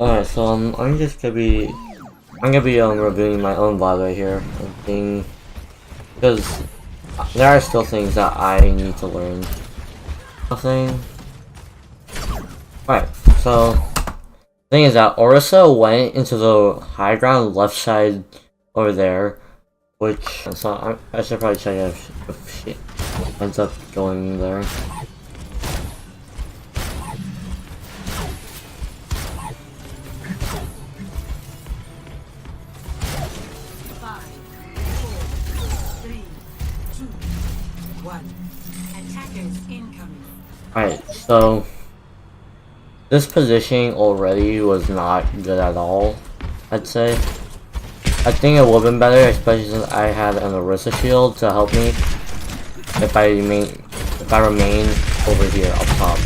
Alright, so I'm gonna be reviewing my own VOD right here, because there are still things that I need to learn. Nothing. Alright, so the thing is that Orisa went into the high ground left side over there, I should probably check if she ends up going there. Alright, so this positioning already was not good at all, I'd say. I think it would have been better, especially since I had an Orisa shield to help me if I remain over here up top.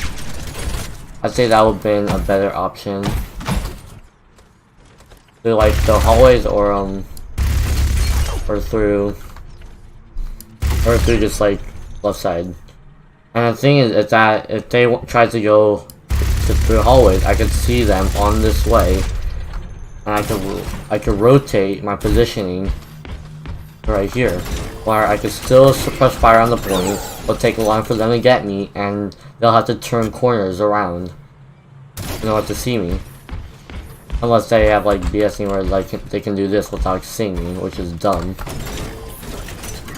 I'd say that would have been a better option. Through like the hallways or through just like left side. And the thing is that if they tried to go through the hallways, I could see them on this way, and I could rotate my positioning right here, where I could still suppress fire on the point. It'll take long for them to get me, and they'll have to turn corners around in order to see me, unless they have like BSing where like they can do this without seeing me, which is dumb.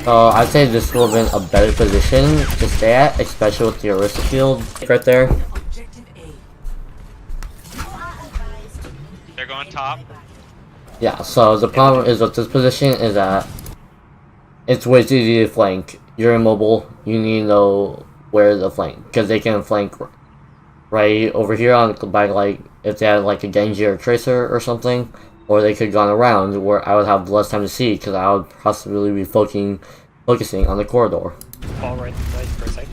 So I'd say this would have been a better position to stay at, especially with the Orisa shield right there. They're going top. Yeah, so the problem is with this position is that it's way too easy to flank. You're immobile, you need to know where to flank, because they can flank right over here on by like if they had like a Genji or Tracer or something. Or they could have gone around where I would have less time to see because I would possibly be focusing on the corridor. Fall right for a sec.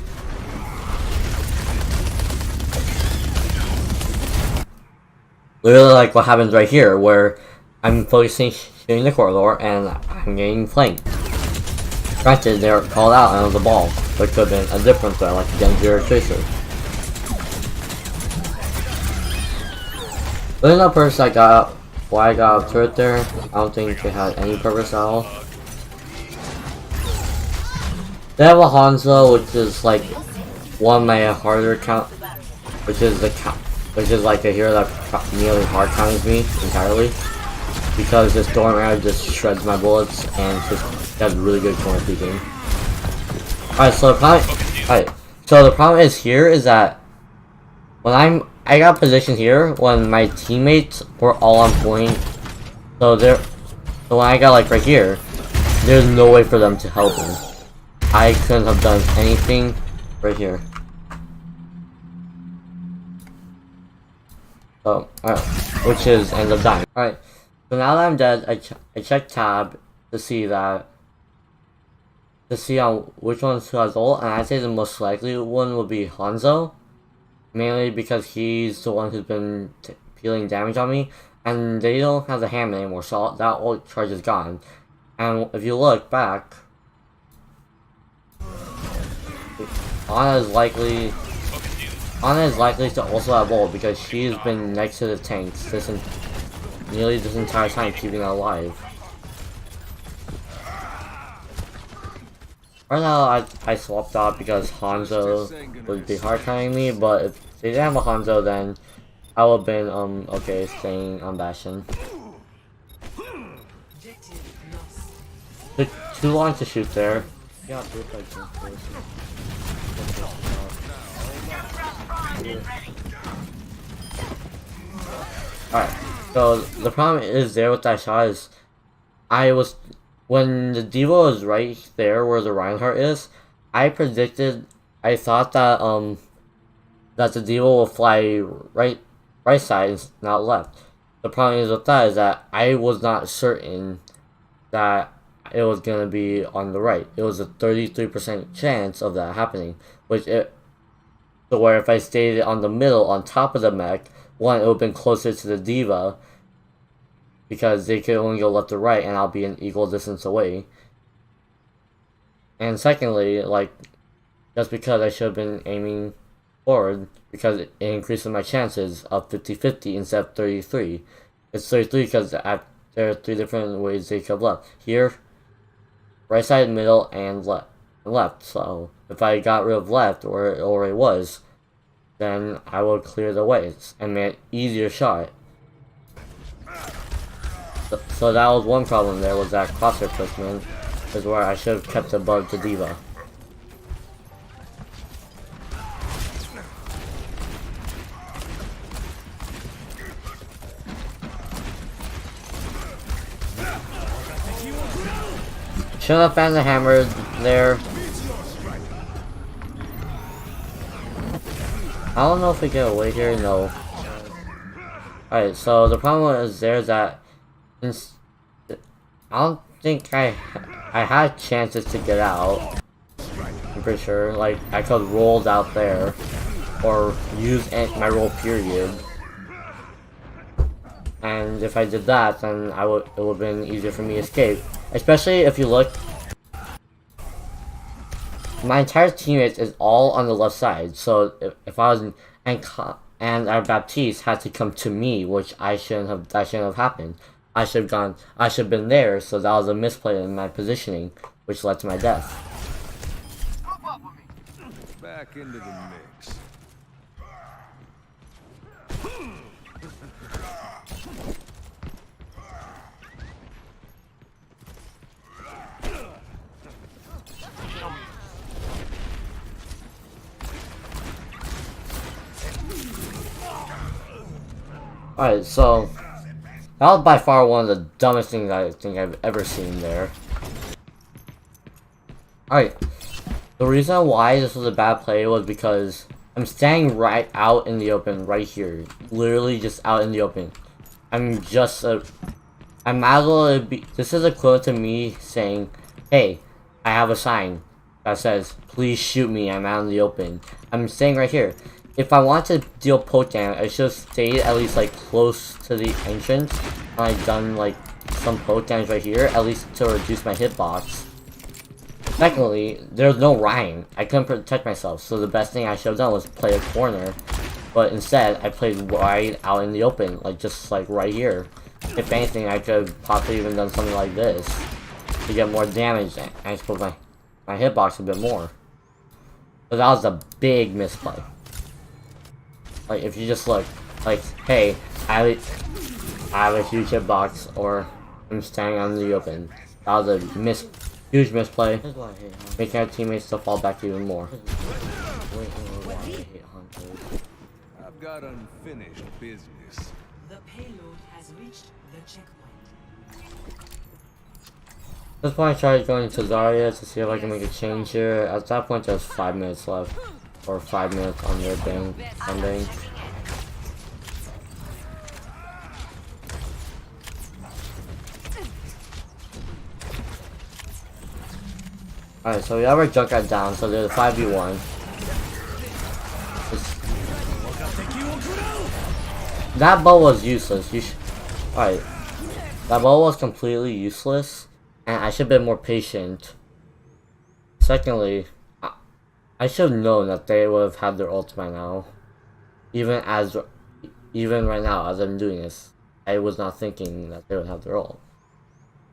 Literally like what happens right here where I'm focusing shooting the corridor and I'm getting flanked. Granted, they're called out on the ball, but it could have been a different threat like a Genji or Tracer. There's no purpose I got. Why I got a turret there, I don't think it had any purpose at all. They have a Hanzo, which is like one of my harder count, which is like a hero that nearly hard counts me entirely, because this Storm Arrow just shreds my bullets and just has really good corner peeking. Alright, so the problem is here is that when I got positioned here when my teammates were all on point. So when I got like right here, there's no way for them to help me. I couldn't have done anything right here. So which is end up dying. Alright, so now that I'm dead, I check tab to see on which one has ult, and I'd say the most likely one would be Hanzo. Mainly because he's the one who's been dealing damage on me, and they don't have the hammer anymore, so that ult charge is gone. And if you look back, Ana is likely to also have ult because she's been next to the tanks nearly this entire time, keeping it alive. Right now, I swapped out because Hanzo would be hard carrying me, but if they didn't have a Hanzo, then I would have been, okay, staying on Bastion. Took too long to shoot there. Yeah, alright, so the problem is there with that shot is, when the D.Va was right there where the Reinhardt is, I thought that that the D.Va will fly right side, not left. The problem is with that is that I was not certain that it was gonna be on the right. It was a 33% chance of that happening, so where if I stayed on the middle on top of the mech, one, it would have been closer to the D.Va, because they could only go left or right, and I'll be an equal distance away. And secondly, like, just because I should have been aiming forward because it increases my chances of 50-50 instead of 33. It's 33 because there are 3 different ways they could have left. Here, right side, middle, and left. So if I got rid of left, or it was, then I would clear the ways and make an easier shot. So that was one problem there, was that crosshair placement, is where I should have kept above the diva. Should have found the hammer there. I don't know if we get away here, no. Alright, so the problem is there's that I don't think I had chances to get out. I'm pretty sure. Like, I could have rolled out there or use my roll period. And if I did that, then it would have been easier for me to escape. Especially if you look, my entire teammates is all on the left side. So if I was and our Baptiste had to come to me, which that shouldn't have happened. I should have been there, so that was a misplay in my positioning, which led to my death. Back into the mix. Alright, so that was by far one of the dumbest things I think I've ever seen there. Alright, the reason why this was a bad play was because I'm standing right out in the open, right here. Literally just out in the open. I might as well be, this is equivalent to me saying, hey, I have a sign that says, please shoot me, I'm out in the open. I'm staying right here. If I want to deal poke damage, I should have stayed at least like close to the entrance and like done like some poke damage right here, at least to reduce my hitbox. Secondly, there's no Ryan. I couldn't protect myself, so the best thing I should have done was play a corner. But instead, I played right out in the open, like just like right here. If anything, I could have possibly even done something like this to get more damage and expose my hitbox a bit more. But that was a big misplay. Like, if you just look, like, hey, I have a huge hitbox, or I'm standing out in the open. That was a huge misplay, making our teammates to fall back even more. I've got unfinished business. The payload has reached the checkpoint. At this point, I tried going to Zarya to see if I can make a change here. At that point, there's 5 minutes left. Or 5 minutes on their ending. Alright, so we have our Junkrat down, so there's a 5v1. That bow was useless. Alright. That bow was completely useless, and I should have been more patient. Secondly, I should have known that they would have had their ult by now. Even right now, as I'm doing this, I was not thinking that they would have their ult.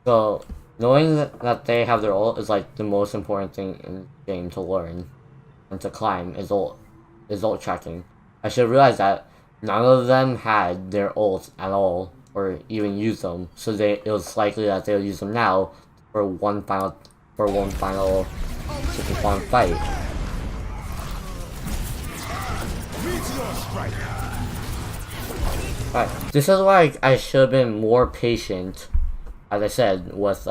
So, knowing that they have their ult is like the most important thing in the game to learn and to climb is ult tracking. I should realize that none of them had their ults at all, or even used them. So it was likely that they would use them now for one final super fun fight. Alright, this is why I should have been more patient, as I said, with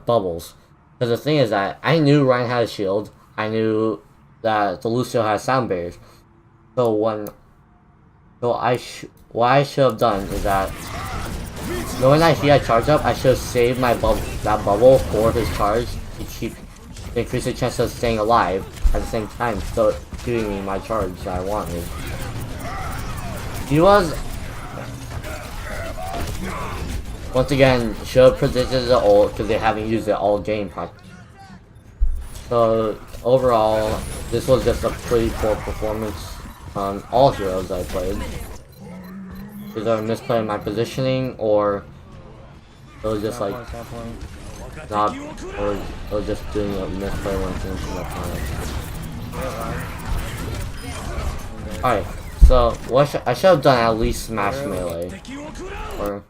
bubbles. Because the thing is that I knew Ryan had a shield, I knew that the Lucio had sound barriers. So what I should have done is that, knowing that he had charge up, I should have saved that bubble for his charge to increase the chance of staying alive at the same time, still giving me my charge that I wanted. He was, once again, should have predicted the ult because they haven't used it all game. So overall, this was just a pretty poor performance on all heroes I played. Either misplaying my positioning, or it was just like not, or it was just doing a misplay when finishing the opponent. Alright, so what I should have done at least smash melee, or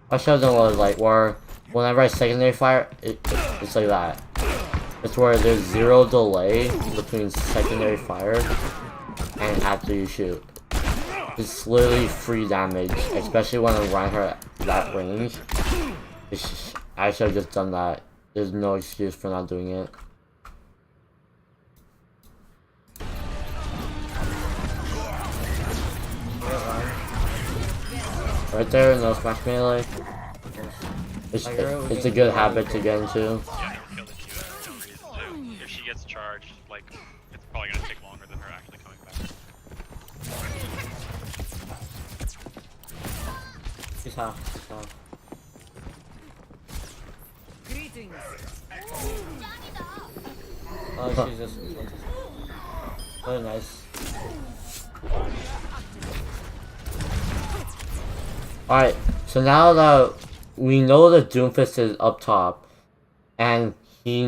I should have done was like where whenever I secondary fire, it's like that. It's where there's 0 delay between secondary fire and after you shoot. It's literally free damage, especially when I'm running her at that range. I should have just done that. There's no excuse for not doing it. Right there, no smash melee. It's a good habit to get into. Yeah, never killed it. You have no reason to. If she gets charged, like, it's probably gonna take longer than her actually coming back. She's half. She's half. Greetings. Oh, she's just. Very nice. Alright, so now that we know the Doomfist is up top, and he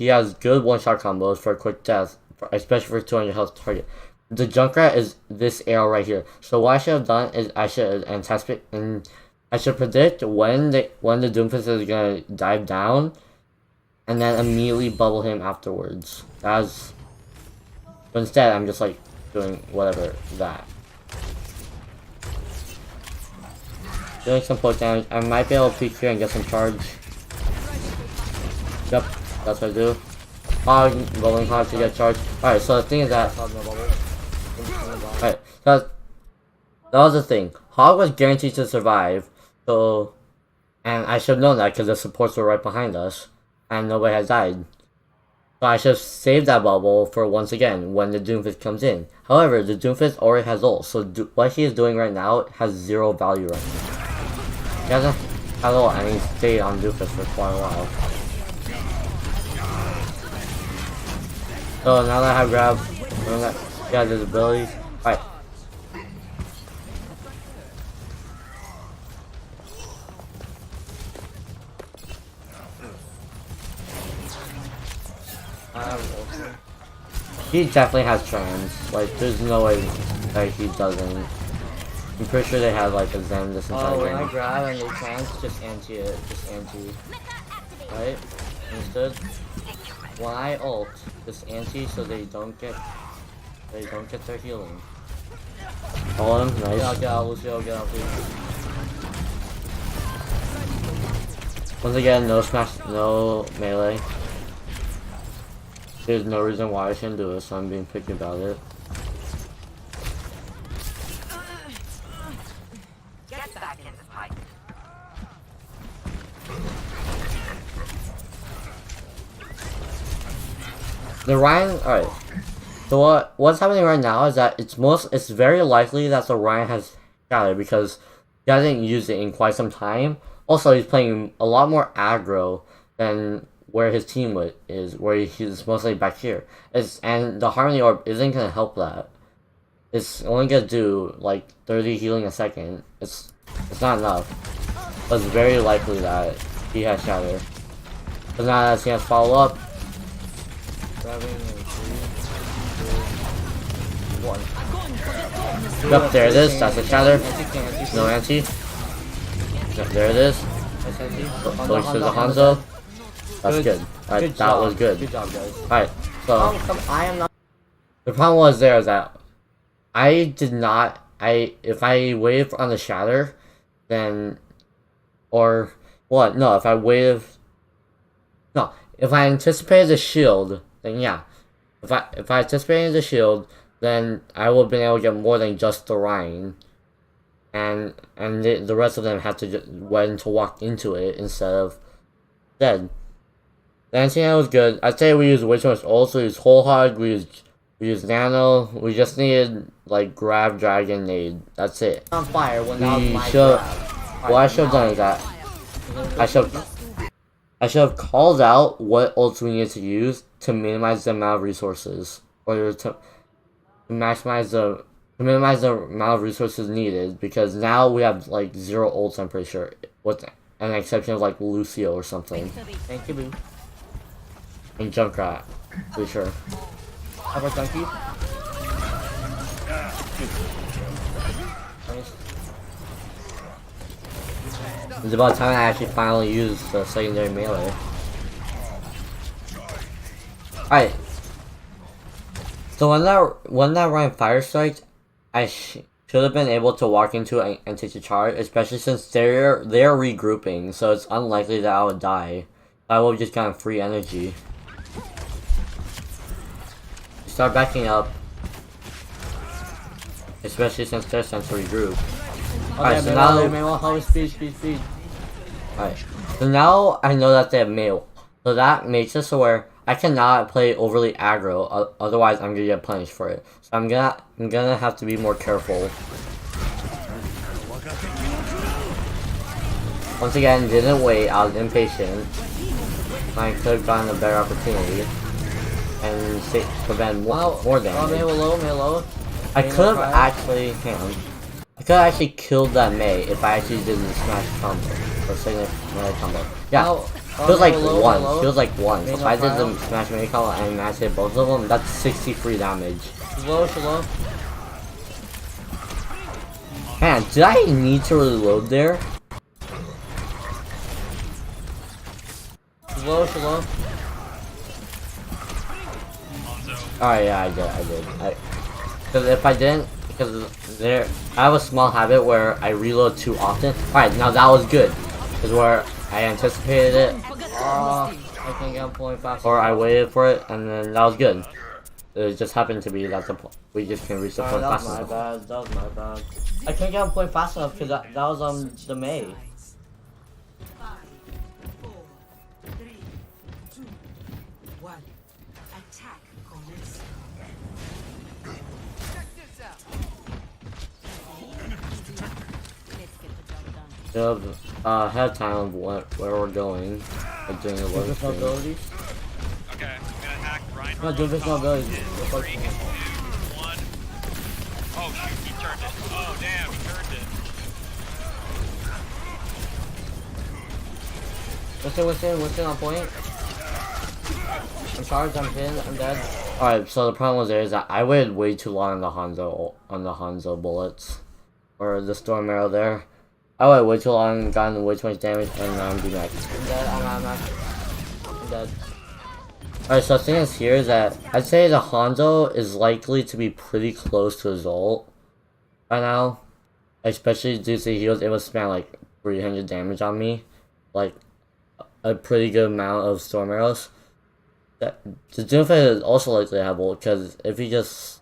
has good one-shot combos for quick death, especially for 200 health target. The Junkrat is this arrow right here. So what I should have done is I should anticipate and I should predict when the Doomfist is gonna dive down, and then immediately bubble him afterwards. But instead, I'm just like doing whatever that. Doing some poke damage. I might be able to peek here and get some charge. Yep, that's what I do. Rolling hard to get charged. Alright, so the thing is that. Alright, so that was the thing. Hog was guaranteed to survive, so. And I should have known that because the supports were right behind us, and nobody had died. So I should have saved that bubble for once again when the Doomfist comes in. However, the Doomfist already has ult, so what he is doing right now has 0 value right now. He hasn't had ult, and he stayed on Doomfist for quite a while. So now that I have grab, he has his abilities. Alright. He definitely has trans. Like, there's no way that he doesn't. I'm pretty sure they had like a Zen this entire game. When I grab and they trans, just anti it. Just anti. Right? Understood? When I ult, just anti so they don't get their healing. Hold him, nice. Get out, Lucio, get out, please. Once again, no smash, no melee. There's no reason why I shouldn't do it, so I'm being picky about it. Get back in the fight. The Ryan, alright. So what's happening right now is that it's very likely that the Ryan has Shatter because he hasn't used it in quite some time. Also, he's playing a lot more aggro than where his team is, where he's mostly back here. And the Harmony Orb isn't gonna help that. It's only gonna do like 30 healing a second. It's not enough. But it's very likely that he has Shatter. But now that he has follow up. Grabbing in 3, 2, 1. Yep, there it is. That's a Shatter. No anti. Yep, there it is. Goes to the Hanzo. That's good. Alright, that was good. Good job, guys. Alright, so I am not. The problem was there is that I did not. If I waited on the Shatter, then or what? No, if I waited. No, if I anticipated the shield, then yeah. If I anticipated the shield, then I would have been able to get more than just the Rhine. And the rest of them had to just wait to walk into it instead of dead. The anti-nano was good. I'd say we used way too much ult, so we used Whole Hog, we used Nano, we just needed like grab, dragon, nade. That's it. On fire when that was my grab. What I should have done is that I should I should have called out what ults we needed to use to minimize the amount of resources, or to maximize the to minimize the amount of resources needed, because now we have like 0 ults, I'm pretty sure, with an exception of like Lucio or something. Thank you, boo. And Junkrat, pretty sure. How about Donkey? Nice. It's about time I actually finally use the secondary melee. Alright. So when that Ryan fire strikes, I should have been able to walk into it and take the charge, especially since they're regrouping, so it's unlikely that I would die. I will just kind of free energy. Start backing up, especially since they're sent to regroup. Alright, so now speed. alright, so now I know that they have mail, so that makes it so where I cannot play overly aggro, otherwise I'm gonna get punished for it. So I'm gonna have to be more careful. Once again, didn't wait. I was impatient. I could have gotten a better opportunity and prevent more damage. Low. I could have actually, hang on. I could have actually killed that Mei if I actually did the smash combo or second melee combo. Yeah, feels like one. Feels like one. So if I did the smash melee combo and I hit both of them, that's 63 damage. Low. Man, did I need to reload there? Low. Alright, yeah, I did. Because if I didn't, because I have a small habit where I reload too often. Alright, now that was good. Because where I anticipated it, I think I'm pulling fast. or I waited for it, and then that was good. It just happened to be that we just can reach the point That fast was enough. my bad. I couldn't get him point fast enough because that was the Mei. 5, 4, 3, 2, 1. Attack commence. Ahead of time of where we're going. Like doing the load Doofus no screen. abilities. Okay, I'm gonna hack Ryan. No, Doofus no abilities. 3, 2, 1. Oh shoot, he turned it. Oh damn, he turned it. Winston on point. I'm charged, I'm pinned, I'm dead. Alright, so the problem was there is that I waited way too long on the Hanzo bullets. Or the storm arrow there. I waited way too long, gotten way too much damage, and now I'm demaxed. I'm dead, I'm dead. Alright, so the thing is here is that I'd say the Hanzo is likely to be pretty close to his ult right now. Especially due to he was able to spam like 300 damage on me. Like a pretty good amount of storm arrows. The Doomfist is also likely to have ult because if because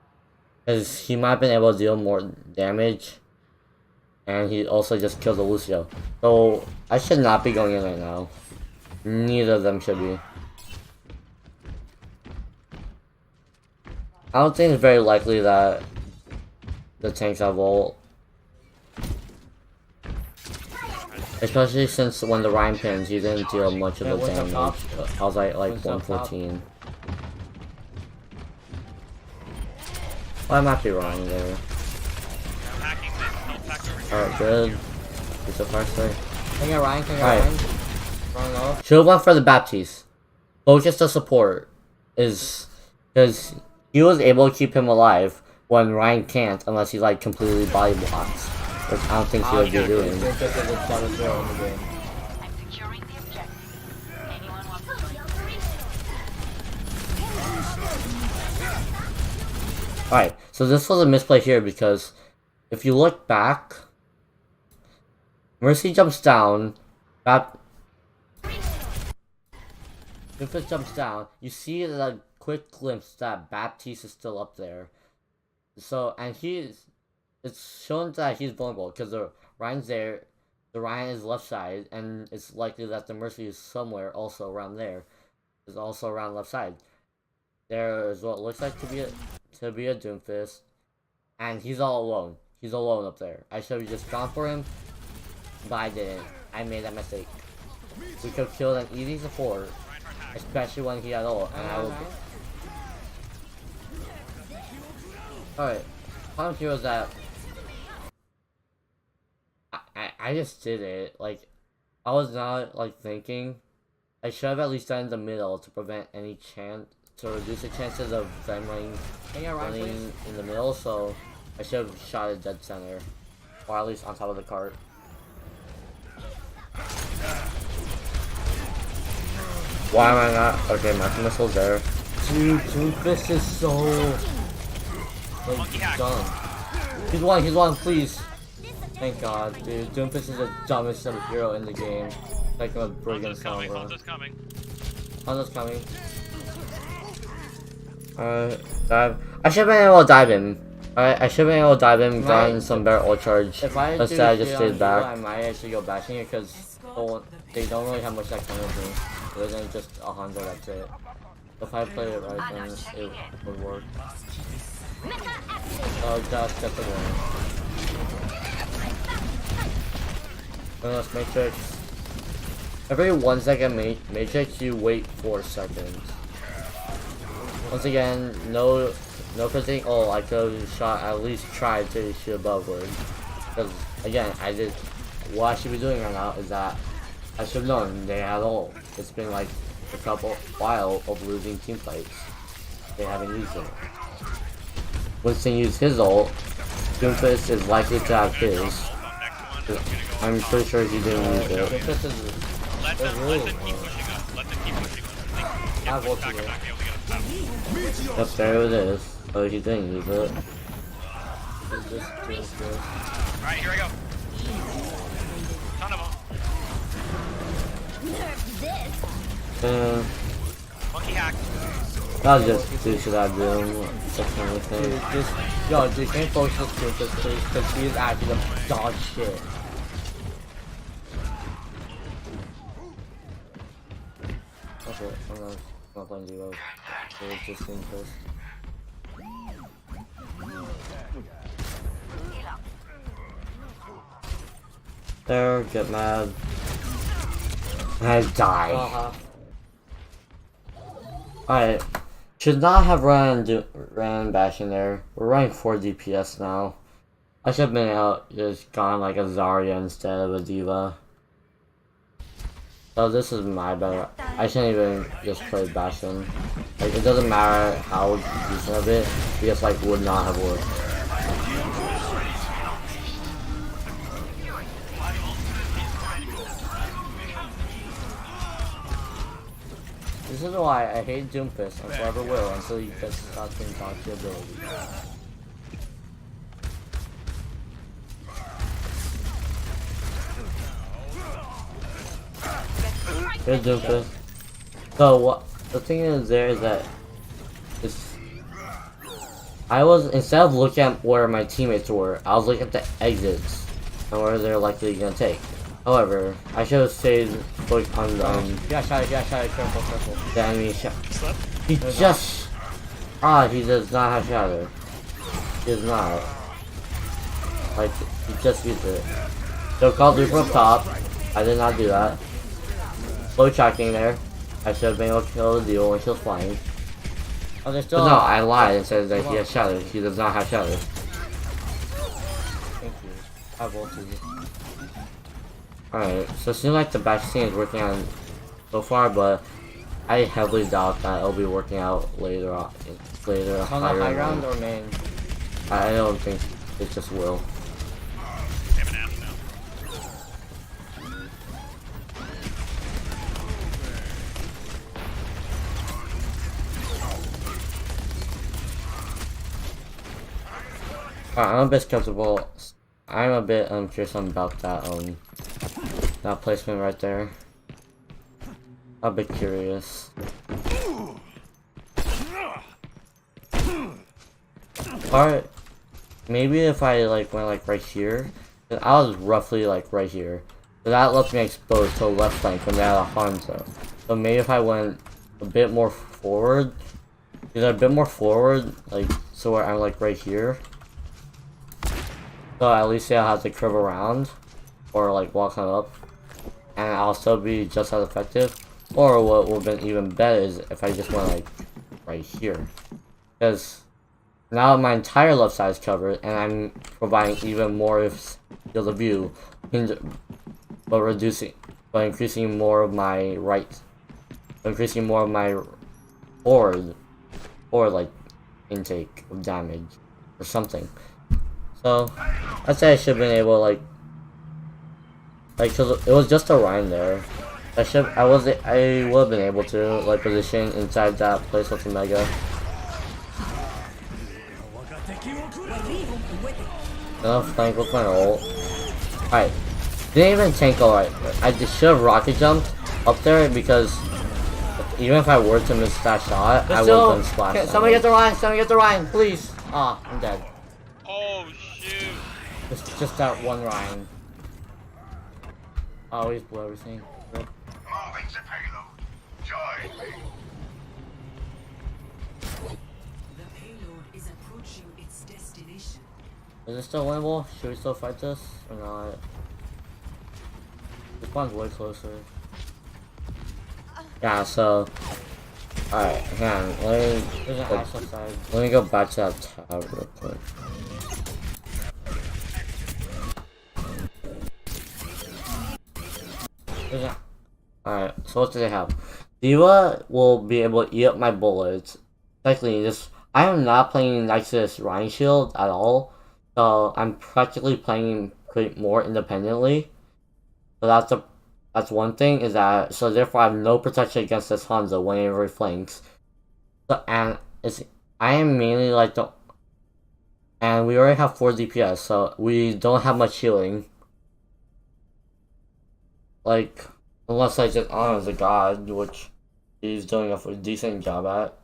he might have been able to deal more damage. And he also just killed the Lucio. So I should not be going in right now. Neither of them should be. I don't think it's very likely that the tanks have ult. Especially since when the Ryan pins, he didn't deal much of the damage. I was like 114. Well, I might be wrong there. I'm hacking this. Don't hack over here. Alright, good. It's a first strike. Can you get Ryan? Alright. Run low. Should have went for the Baptiste. Focus the support is because he was able to keep him alive when Ryan can't unless he like completely body blocks, which I don't think he would be doing. I'm securing the objective. Anyone want to join? Alright, so this was a misplay here because if you look back, Mercy jumps down, if it jumps down, you see the quick glimpse that Baptiste is still up there. So, and it's shown that he's vulnerable because the Ryan's there, the Ryan is left side, and it's likely that the Mercy is somewhere also around there. Is also around left side. There is what looks like to be a Doomfist, and he's all alone. He's alone up there. I should have just gone for him, but I didn't. I made that mistake. we could kill an easy support, especially when he had ult, and I will. Alright, problem here was that I just did it. Like, I was not like thinking. I should have at least done in the middle to prevent any chance, to reduce the chances of them running in the middle. So I should have shot at dead center, or at least on top of the cart. Why am I not? Okay, my missile's there. Dude, Doomfist is so like done. He's one, please. Thank God, dude. Doomfist is the dumbest hero in the game. Like a brigand song, bro. Hanzo's coming. Dive. I should have been able to dive him. Alright, I should have been able to dive him, gotten some better ult charge. Instead, I just stayed back. I might actually go bashing it because they don't really have much that kind of thing. It isn't just a Hanzo, that's it. If I play it right, then it would work. Oh, that's the one. Let's Matrix. Every 1 second Matrix, you wait 4 seconds. Once again, no pressing. Oh, I could have shot, at least tried to shoot aboveward. Because again, I did. What I should be doing right now is that I should have known they had ult. It's been like a while of losing team fights. They haven't used it. Winston used his ult. Doomfist is likely to have his. I'm pretty sure he didn't use it. Doomfist is. Let them keep pushing up. Let them keep pushing up. I have ulti there. Yep, there it is. Oh, he didn't use it. Alright, here I go. Ton of them. Monkey hack. That was just due to that room. That kind of thing. Dude, can you focus this Doomfist, please? Because he is actually the dog shit. Okay, I'm not playing duo. It's just Doomfist. There, get mad. I die. Alright. Should not have ran bashing there. We're running 4 DPS now. I should have been out, just gone like a Zarya instead of a Diva. So this is my bad. I shouldn't even just play Bastion. Like, it doesn't matter how decent of it, it just like would not have worked. This is why I hate Doomfist and forever will until he gets such intoxic ability. Here's Doomfist. So what the thing is there is that I was, instead of looking at where my teammates were, I was looking at the exits and where they're likely gonna take. However, I should have stayed focused on Yeah, shot it, careful. the enemy shot. He just he does not have shadow. He does not. Like, he just used it. So called loop from top. I did not do that. Slow tracking there. I should have been able to kill the deal when she was flying. Oh, there's still. But no, I lied and said that he has shadow. He does not have shadow. Thank you. I have ulti. Alright, so it seems like the bash scene is working on so far, but I heavily doubt that it'll be working out later on. On the high ground or main? I don't think it just will. They have an ass now. I'm a bit skeptical. I'm a bit curious about that placement right there. I'm a bit curious. Alright, maybe if I like went like right here, I was roughly like right here. So that left me exposed to the left flank when they had a Hanzo. So maybe if I went a bit more forward, like so where I'm like right here. So at least I'll have to curve around or like walk on up and I'll still be just as effective. Or what would have been even better is if I just went like right here, because now my entire left side is covered, and I'm providing even more field of view, but increasing more of my forward like intake of damage or something. So I'd say I should have been able to cause it was just a Rhine there. I would have been able to like position inside that place with the Mega. Enough flank with my ult. Alright. Didn't even tank alright. I just should have rocket jumped up there, because even if I were to miss that shot, I would have done splash. Somebody get the Rhine, somebody get the Rhine, please. Ah, I'm dead. Oh shoot! Just that one Rhine. I always blow everything. Rip. Moving the payload. Join me. The payload is approaching its destination. Is it still winnable? Should we still fight this or not? This one's way closer. Yeah, so alright, hang on, let me go back to that tab real quick. Alright, so what do they have? Diva will be able to eat up my bullets. Technically, I am not playing Nexus Rhine Shield at all, so I'm practically playing more independently. So that's one thing, is that, so therefore I have no protection against this Hanzo whenever he flanks. So, and I am mainly like and we already have 4 DPS, so we don't have much healing. Like, unless I just honor the god, which he's doing a decent job at.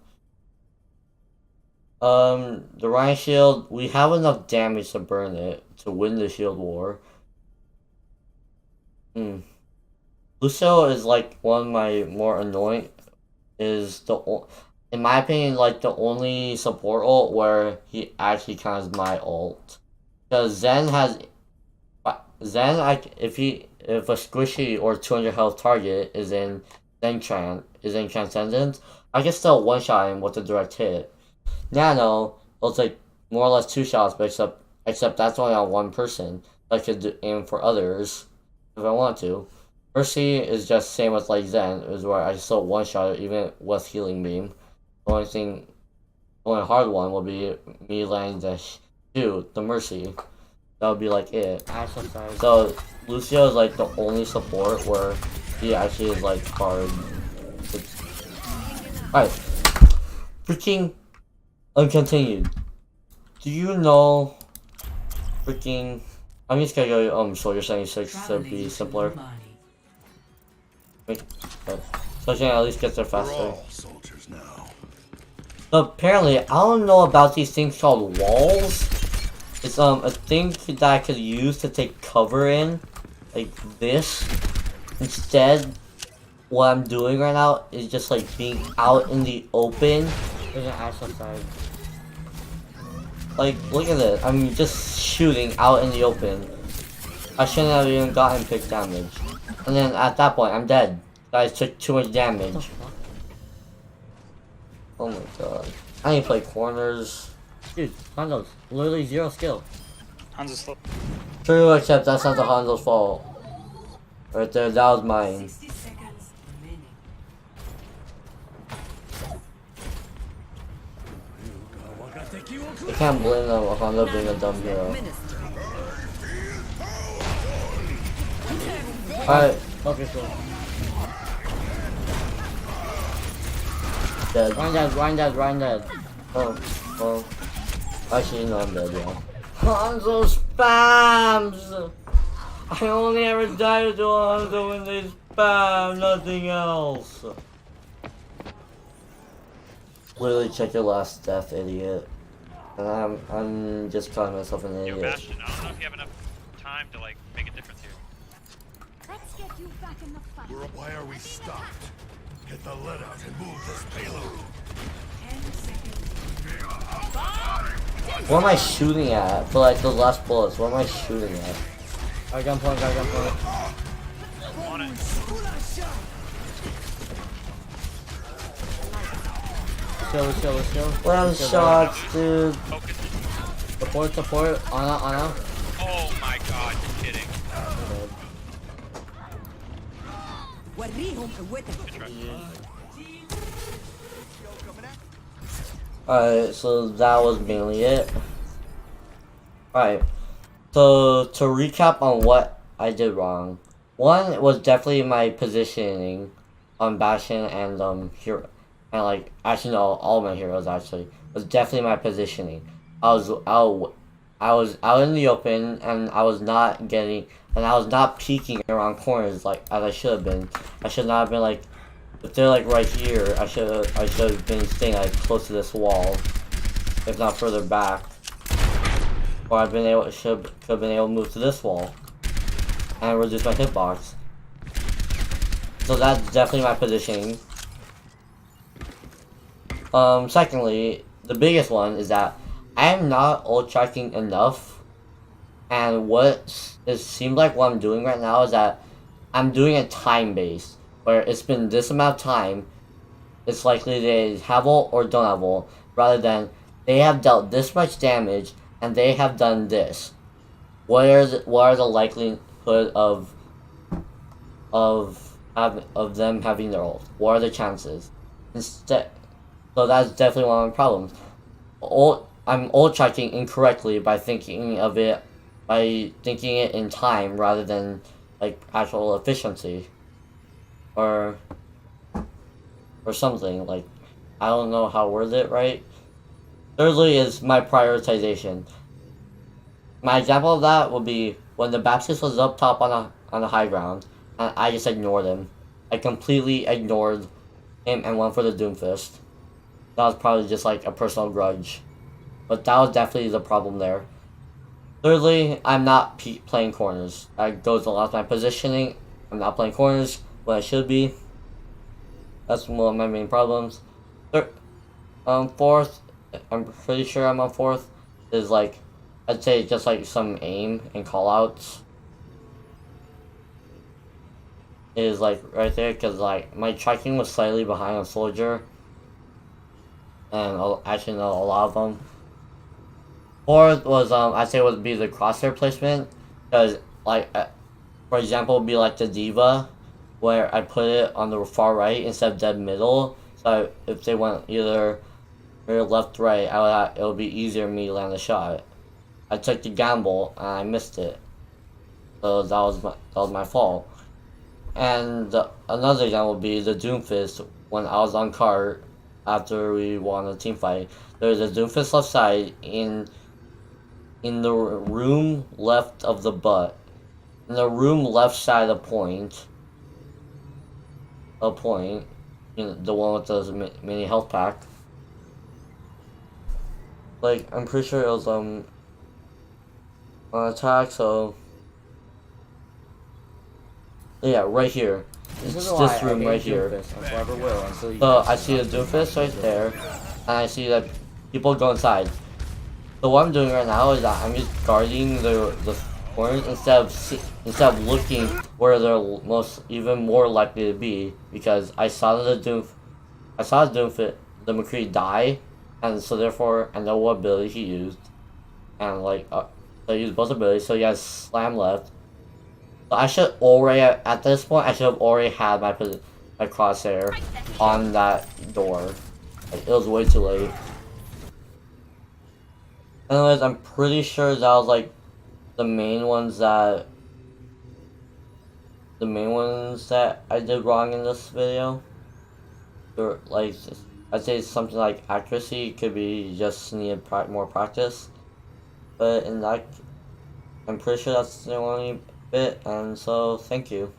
The Rhine Shield, we have enough damage to burn it, to win the shield war. Lucio is like one of my more annoying, in my opinion, like the only support ult where he actually counts my ult. Because Zen, if a squishy or 200 health target is in Transcendence, I can still one-shot him with a direct hit. Nano, it'll take more or less 2 shots, but except that's only on one person. I could aim for others if I want to. Mercy is just same as like Zen, is where I still one-shot it even with healing beam. The only hard one will be me landing the Mercy. That would be like it. So Lucio is like the only support where he actually is like hard. Alright. Freaking uncontinued. Do you know freaking I'm just gonna go Soldier 76 to be simpler. Wait, so I can at least get there faster. Soldiers now. So apparently, I don't know about these things called walls. It's a thing that I could use to take cover in, like this. Instead, what I'm doing right now is just like being out in the open. There's an axe outside. Like, look at this. I'm just shooting out in the open. I shouldn't have even gotten pick damage. And then at that point, I'm dead. Guys took too much damage. Oh my god. I need to play corners. Dude, Hanzo's literally 0 skill. Hanzo's slow. True, except that's not the Hanzo's fault. Right there, that was mine. 60 seconds remaining. I can't blame them on Hanzo being a dumb hero. Alright, focus on. Dead. Ryan dead. Oh. Actually, no, I'm dead, yeah. Hanzo spams! I only ever die to Hanzo when they spam, nothing else. Literally check your last death, idiot. And I'm just calling myself an idiot. Yo, Bastion, I don't know if you have enough time to like make a difference here. Let's get you back in the fight. Why are we stopped? Get the lead out and move this payload. 10 seconds. What am I shooting at? For like the last bullets, what am I shooting at? Got gunpoint. on it. Chill. One shots, dude. Focus. Support. Ana. Oh my god, you're kidding. Good try. Alright, so that was mainly it. Alright, so to recap on what I did wrong. One was definitely my positioning on Bastion and hero, and like actually no, all my heroes actually was definitely my positioning. I was out in the open and I was not peeking around corners like as I should have been. I should not have been like, if they're like right here, I should have been staying like close to this wall, if not further back. Or should have been able to move to this wall and reduce my hitbox. So that's definitely my positioning. Secondly, the biggest one is that I am not ult tracking enough, and it seems like what I'm doing right now is that I'm doing a time base, where it's been this amount of time, it's likely they have ult or don't have ult, rather than they have dealt this much damage and they have done this. What are the likelihood of them having their ult? What are the chances? So that's definitely one of my problems. I'm ult tracking incorrectly by thinking it in time rather than like actual efficiency, or something like, I don't know how to word it right. Thirdly is my prioritization. My example of that would be when the Baptist was up top on the high ground, and I just ignored him. I completely ignored him and went for the Doomfist. That was probably just like a personal grudge, but that was definitely the problem there. Thirdly, I'm not playing corners. That goes along with my positioning. I'm not playing corners when I should be. That's one of my main problems. Fourth, I'm pretty sure I'm on fourth, is like, I'd say just like some aim and callouts. Is like right there, because like my tracking was slightly behind on Soldier. And actually no, a lot of them. Fourth was I'd say would be the crosshair placement, because like for example would be like the Diva, where I put it on the far right instead of dead middle. So if they went either left, right, it would be easier for me to land a shot. I took the gamble and I missed it, so that was my fault. And another example would be the Doomfist when I was on cart after we won a team fight. There's a Doomfist left side in the room left of the butt. In the room left side of point. You know, the one with the mini health pack. Like, I'm pretty sure it was on attack, so yeah, right here. It's this room right here. So I see the Doomfist right there, and I see that people go inside. So what I'm doing right now is that I'm just guarding the corners instead of looking where they're even more likely to be, because I saw the Doomfist, the McCree die, and so therefore I know what ability he used, and like so I used both abilities, so he has slam left. So I should already, at this point, I should have already had my crosshair on that door. Like, it was way too late. Anyways, I'm pretty sure that was like the main ones that I did wrong in this video. Or like, I'd say something like accuracy could be just needed more practice. But in that, I'm pretty sure that's the only bit, and so thank you.